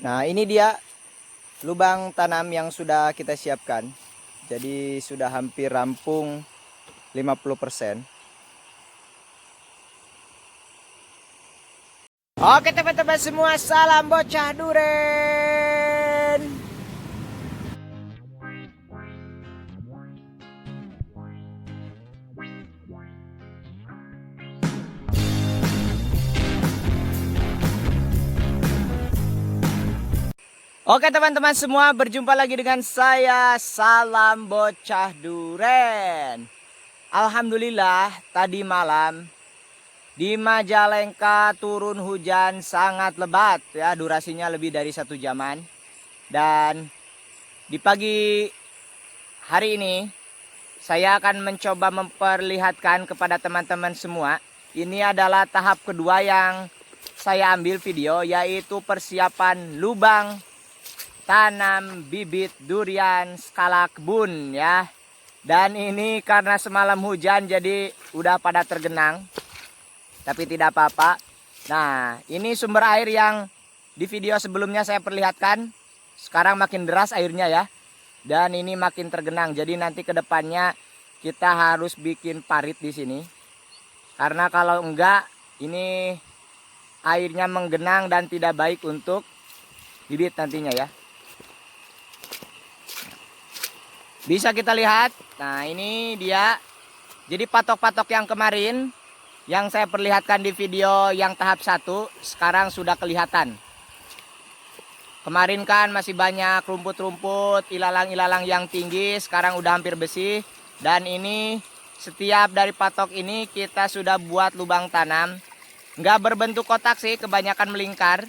Nah, ini dia lubang tanam yang sudah kita siapkan. Jadi sudah hampir rampung 50%. Oke teman-teman semua, salam bocah duren. Oke teman-teman semua, berjumpa lagi dengan saya, salam bocah duren. Alhamdulillah tadi malam di Majalengka turun hujan sangat lebat ya, durasinya lebih dari 1 jaman. Dan di pagi hari ini saya akan mencoba memperlihatkan kepada teman-teman semua. Ini adalah tahap kedua yang saya ambil video, yaitu persiapan lubang tanam bibit durian skala kebun ya. Dan ini karena semalam hujan jadi udah pada tergenang, tapi tidak apa-apa. Nah, ini sumber air yang di video sebelumnya saya perlihatkan. Sekarang makin deras airnya ya. Dan ini makin tergenang. Jadi nanti ke depannya kita harus bikin parit di sini. Karena kalau enggak, ini airnya menggenang dan tidak baik untuk bibit nantinya ya. Bisa kita lihat. Nah, ini dia. Jadi patok-patok yang kemarin yang saya perlihatkan di video yang tahap 1 sekarang sudah kelihatan. Kemarin kan masih banyak rumput-rumput, ilalang-ilalang yang tinggi, sekarang udah hampir bersih. Dan ini setiap dari patok ini kita sudah buat lubang tanam. Nggak berbentuk kotak sih, kebanyakan melingkar.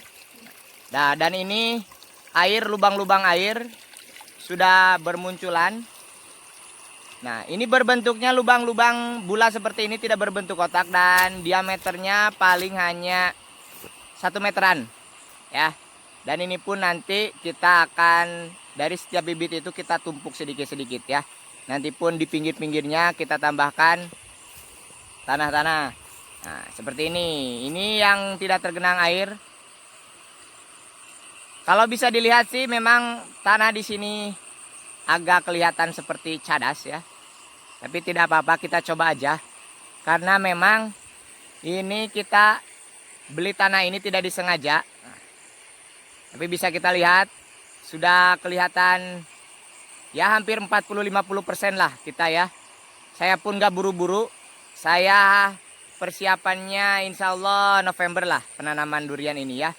Nah, dan ini air, lubang-lubang air sudah bermunculan. Nah, ini berbentuknya lubang-lubang bulat seperti ini, tidak berbentuk kotak, dan diameternya paling hanya 1 meteran ya. Dan ini pun nanti kita akan dari setiap bibit itu kita tumpuk sedikit-sedikit ya. Nanti pun di pinggir-pinggirnya kita tambahkan tanah-tanah. Nah, seperti ini. Ini yang tidak tergenang air. Kalau bisa dilihat sih memang tanah di sini agak kelihatan seperti cadas ya. Tapi tidak apa-apa, kita coba aja. Karena memang ini kita beli tanah ini tidak disengaja. Tapi bisa kita lihat sudah kelihatan ya hampir 40-50% lah kita ya. Saya pun gak buru-buru. Saya persiapannya insya Allah November lah penanaman durian ini ya.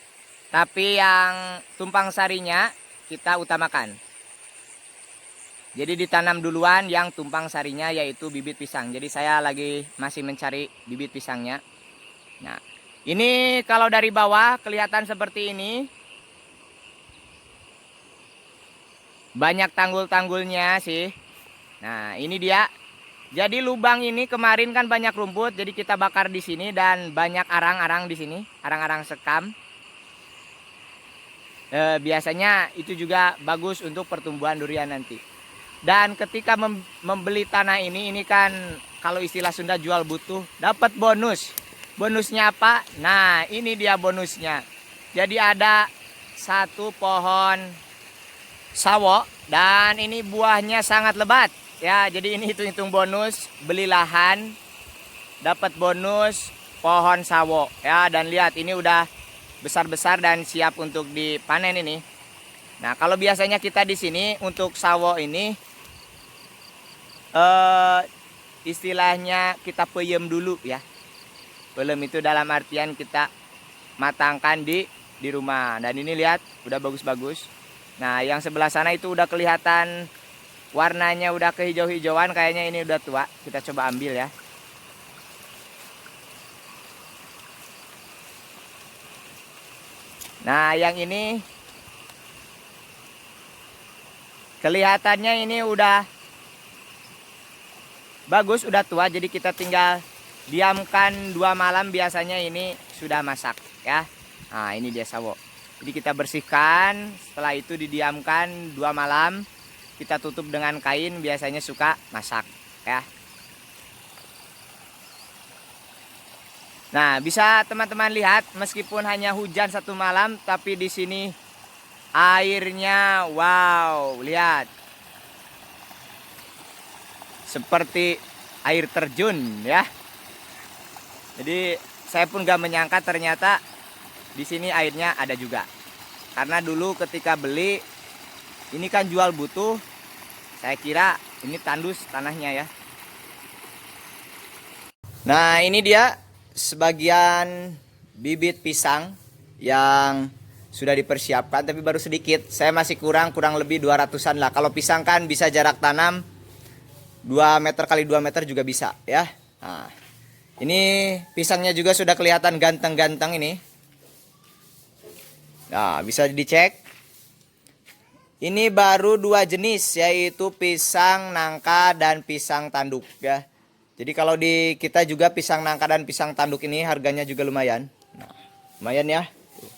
Tapi yang tumpang sarinya kita utamakan. Jadi ditanam duluan yang tumpang sarinya yaitu bibit pisang. Jadi saya lagi masih mencari bibit pisangnya. Nah, ini kalau dari bawah kelihatan seperti ini. Banyak tanggul-tanggulnya sih. Nah, ini dia. Jadi lubang ini kemarin kan banyak rumput, jadi kita bakar di sini dan banyak arang-arang di sini, arang-arang sekam. Biasanya itu juga bagus untuk pertumbuhan durian nanti. Dan ketika membeli tanah ini kan kalau istilah Sunda jual butuh, dapat bonus. Bonusnya apa? Nah, ini dia bonusnya. Jadi ada satu pohon sawo dan ini buahnya sangat lebat ya. Jadi ini hitung-hitung bonus, beli lahan dapat bonus pohon sawo ya. Dan lihat ini udah besar-besar dan siap untuk dipanen ini. Nah, kalau biasanya kita di sini untuk sawo ini istilahnya kita peyem dulu ya. Peyem itu dalam artian kita matangkan di rumah. Dan ini lihat udah bagus-bagus. Nah, yang sebelah sana itu udah kelihatan warnanya udah kehijau-hijauan, kayaknya ini udah tua. Kita coba ambil ya. Nah, yang ini kelihatannya ini udah bagus, udah tua. Jadi kita tinggal diamkan 2 malam, biasanya ini sudah masak ya. Nah, ini dia sawo. Jadi kita bersihkan, setelah itu didiamkan 2 malam. Kita tutup dengan kain, biasanya suka masak ya. Nah, bisa teman-teman lihat meskipun hanya hujan 1 malam, tapi di sini Airnya wow, lihat. Seperti air terjun ya. Jadi saya pun gak menyangka ternyata di sini airnya ada juga. Karena dulu ketika beli ini kan jual butuh, saya kira ini tandus tanahnya ya. Nah, ini dia sebagian bibit pisang yang sudah dipersiapkan, tapi baru sedikit. Saya masih kurang lebih 200-an lah. Kalau pisang kan bisa jarak tanam 2 meter kali 2 meter juga bisa ya. Nah, ini pisangnya juga sudah kelihatan ganteng-ganteng ini. Nah, bisa dicek. Ini baru 2 jenis, yaitu pisang nangka dan pisang tanduk ya. Jadi kalau di kita juga pisang nangka dan pisang tanduk ini harganya juga lumayan. Nah, lumayan ya. Tuh.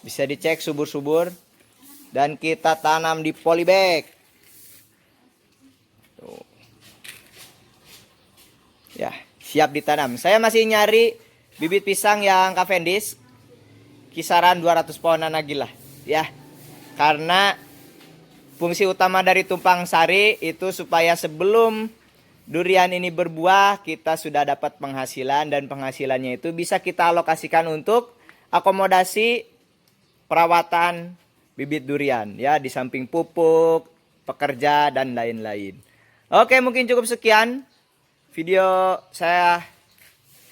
Bisa dicek subur-subur. Dan kita tanam di polybag. Tuh. Ya, siap ditanam. Saya masih nyari bibit pisang yang Cavendish kisaran 200 pohonan lagi lah ya. Karena fungsi utama dari tumpang sari itu supaya sebelum durian ini berbuah kita sudah dapat penghasilan, dan penghasilannya itu bisa kita alokasikan untuk akomodasi perawatan bibit durian ya, di samping pupuk, pekerja dan lain-lain. Oke, mungkin cukup sekian video saya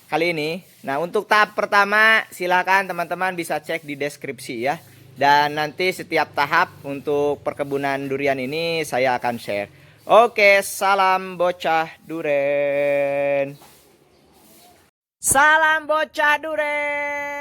kali ini. Nah, untuk tahap pertama silakan teman-teman bisa cek di deskripsi ya. Dan nanti setiap tahap untuk perkebunan durian ini saya akan share. Oke, salam bocah duren. Salam bocah duren.